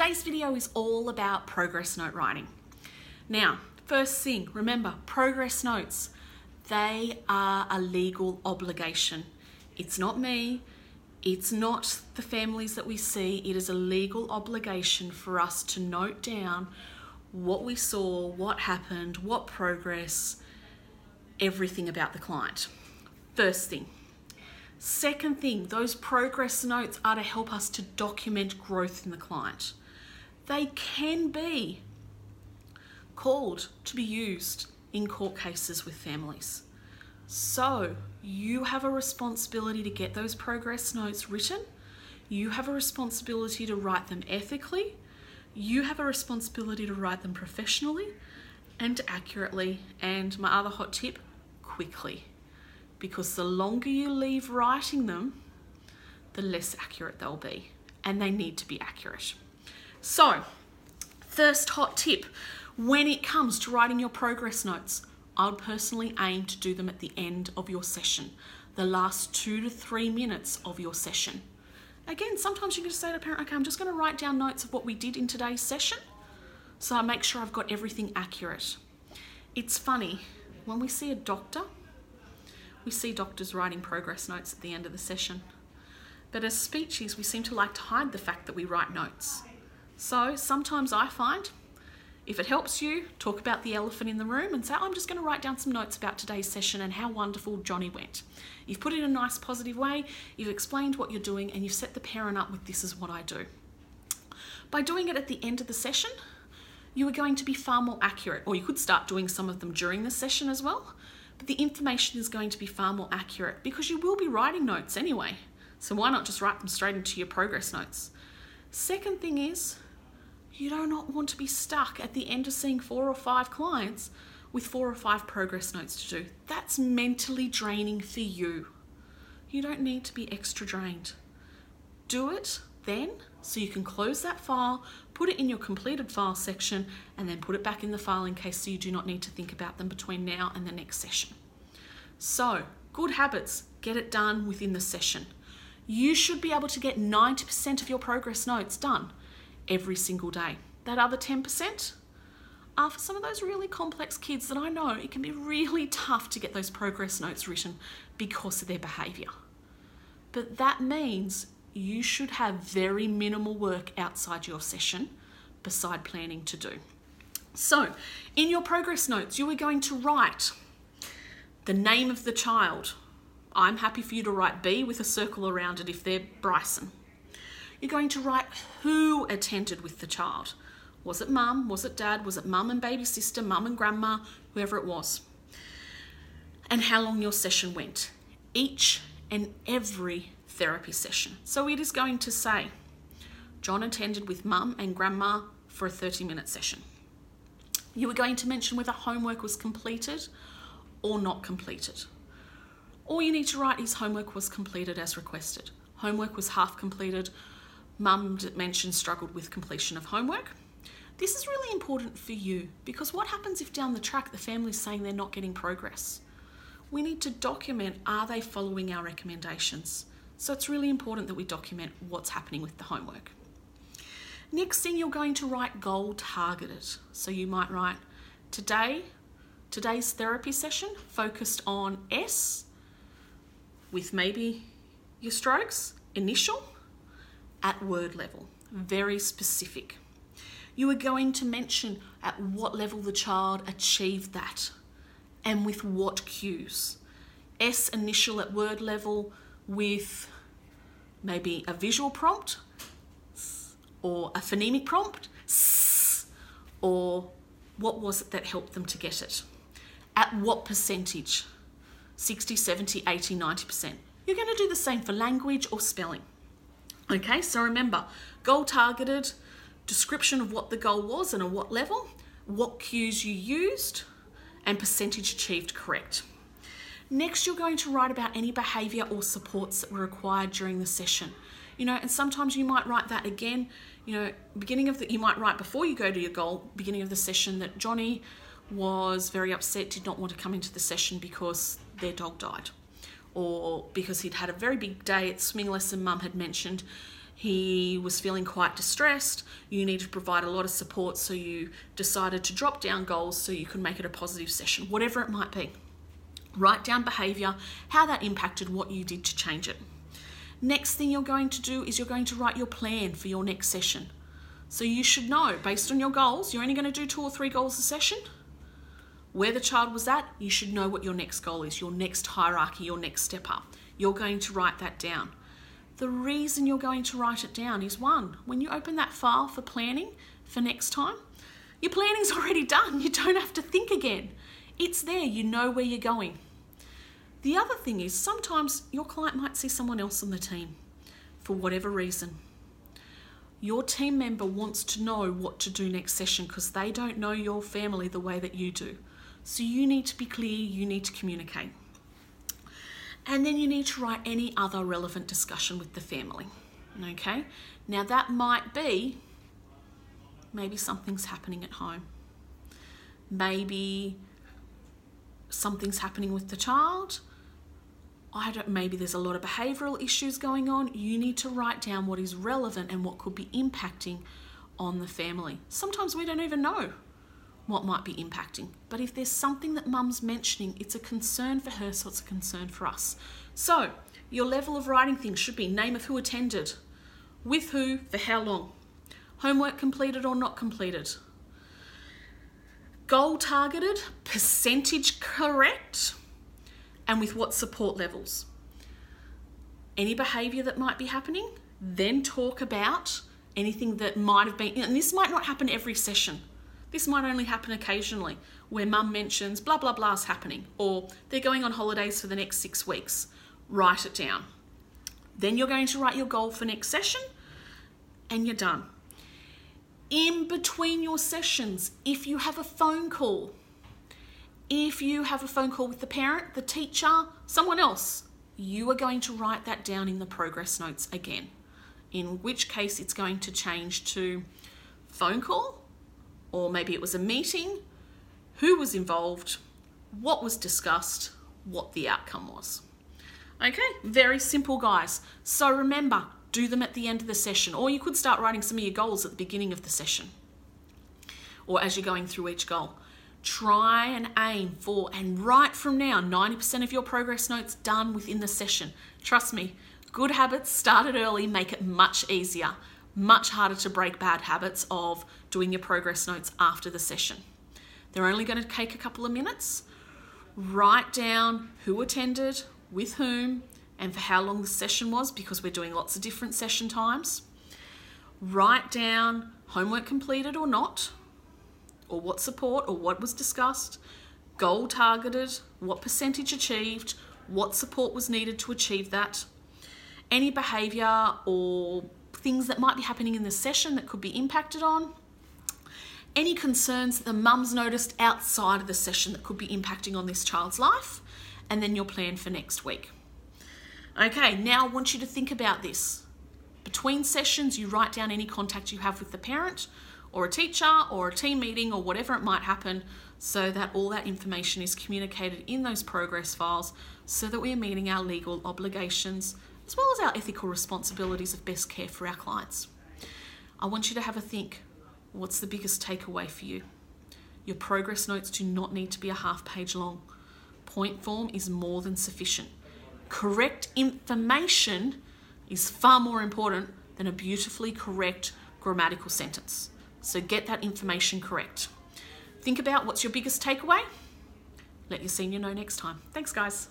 Today's video is all about progress note writing. Now, first thing, remember, progress notes, they are a legal obligation. It's not me, it's not the families that we see, it is a legal obligation for us to note down what we saw, what happened, what progress, everything about the client. First thing. Second thing, those progress notes are to help us to document growth in the client. They can be called to be used in court cases with families. So you have a responsibility to get those progress notes written. You have a responsibility to write them ethically. You have a responsibility to write them professionally and accurately. And my other hot tip, quickly. Because the longer you leave writing them, the less accurate they'll be. And they need to be accurate. So, first hot tip, when it comes to writing your progress notes, I would personally aim to do them at the end of your session, the last 2 to 3 minutes of your session. Again, sometimes you can just say to a parent, okay, I'm just going to write down notes of what we did in today's session, so I make sure I've got everything accurate. It's funny, when we see a doctor, we see doctors writing progress notes at the end of the session. But as speechies, we seem to like to hide the fact that we write notes. So sometimes I find, if it helps you, talk about the elephant in the room and say, I'm just going to write down some notes about today's session and how wonderful Johnny went. You've put it in a nice positive way, you've explained what you're doing, and you've set the parent up with this is what I do. By doing it at the end of the session, you are going to be far more accurate, or you could start doing some of them during the session as well. But the information is going to be far more accurate because you will be writing notes anyway. So why not just write them straight into your progress notes? Second thing is, you do not want to be stuck at the end of seeing 4 or 5 clients with 4 or 5 progress notes to do. That's mentally draining for you. You don't need to be extra drained. Do it then so you can close that file, put it in your completed file section, and then put it back in the file in case so you do not need to think about them between now and the next session. So, good habits, get it done within the session. You should be able to get 90% of your progress notes done every single day. That other 10% are for some of those really complex kids that I know it can be really tough to get those progress notes written because of their behaviour. But that means you should have very minimal work outside your session beside planning to do. So, in your progress notes, you are going to write the name of the child. I'm happy for you to write B with a circle around it if they're Bryson. You're going to write who attended with the child. Was it mum? Was it dad? Was it mum and baby sister, mum and grandma, whoever it was? And how long your session went. Each and every therapy session. So it is going to say, John attended with mum and grandma for a 30-minute session. You are going to mention whether homework was completed or not completed. All you need to write is homework was completed as requested. Homework was half completed. Mum mentioned struggled with completion of homework. This is really important for you because what happens if down the track the family's saying they're not getting progress? We need to document, are they following our recommendations? So it's really important that we document what's happening with the homework. Next thing, you're going to write goal targeted. So you might write, today's therapy session focused on S with maybe your strokes, initial, at word level, very specific. You are going to mention at what level the child achieved that and with what cues. S initial at word level with maybe a visual prompt or a phonemic prompt, or what was it that helped them to get it? At what percentage? 60, 70, 80, 90%. You're going to do the same for language or spelling. Okay, so remember, goal targeted, description of what the goal was and at what level, what cues you used, and percentage achieved correct. Next, you're going to write about any behaviour or supports that were required during the session. And sometimes you might write that again, you might write before you go to your goal, beginning of the session, that Johnny was very upset, did not want to come into the session because their dog died. Or because he'd had a very big day at swimming lesson, mum had mentioned, he was feeling quite distressed, you need to provide a lot of support, so you decided to drop down goals so you can make it a positive session, whatever it might be. Write down behaviour, how that impacted, what you did to change it. Next thing you're going to do is you're going to write your plan for your next session. So you should know, based on your goals, you're only going to do 2 or 3 goals a session. Where the child was at, you should know what your next goal is, your next hierarchy, your next step up. You're going to write that down. The reason you're going to write it down is, one, when you open that file for planning for next time, your planning's already done. You don't have to think again. It's there, you know where you're going. The other thing is, sometimes your client might see someone else on the team for whatever reason. Your team member wants to know what to do next session because they don't know your family the way that you do. So you need to be clear, you need to communicate. And then you need to write any other relevant discussion with the family. Okay? Now that might be, maybe something's happening at home. Maybe something's happening with the child. Maybe there's a lot of behavioural issues going on. You need to write down what is relevant and what could be impacting on the family. Sometimes we don't even know what might be impacting. But if there's something that mum's mentioning, it's a concern for her, so it's a concern for us. So your level of writing things should be name of who attended, with who, for how long, homework completed or not completed, goal targeted, percentage correct, and with what support levels. Any behaviour that might be happening, then talk about anything that might have been, and this might not happen every session. This might only happen occasionally, where mum mentions blah, blah, blah's happening, or they're going on holidays for the next 6 weeks. Write it down. Then you're going to write your goal for next session, and you're done. In between your sessions, if you have a phone call, with the parent, the teacher, someone else, you are going to write that down in the progress notes again, in which case it's going to change to phone call, or maybe it was a meeting, who was involved, what was discussed, what the outcome was. Okay, very simple, guys. So remember, do them at the end of the session, or you could start writing some of your goals at the beginning of the session, or as you're going through each goal. Try and aim for, and right from now, 90% of your progress notes done within the session. Trust me, good habits started early make it much easier, much harder to break bad habits of doing your progress notes after the session. They're only going to take a couple of minutes. Write down who attended, with whom, and for how long the session was, because we're doing lots of different session times. Write down homework completed or not, or what support or what was discussed, goal targeted, what percentage achieved, what support was needed to achieve that, any behaviour or things that might be happening in the session that could be impacted on, any concerns that the mum's noticed outside of the session that could be impacting on this child's life, and then your plan for next week. Okay, now I want you to think about this. Between sessions, you write down any contact you have with the parent, or a teacher, or a team meeting, or whatever it might happen, so that all that information is communicated in those progress files, so that we are meeting our legal obligations, as well as our ethical responsibilities of best care for our clients. I want you to have a think. What's the biggest takeaway for you? Your progress notes do not need to be a half-page long. Point form is more than sufficient. Correct information is far more important than a beautifully correct grammatical sentence. So get that information correct. Think about what's your biggest takeaway. Let your senior know next time. Thanks, guys.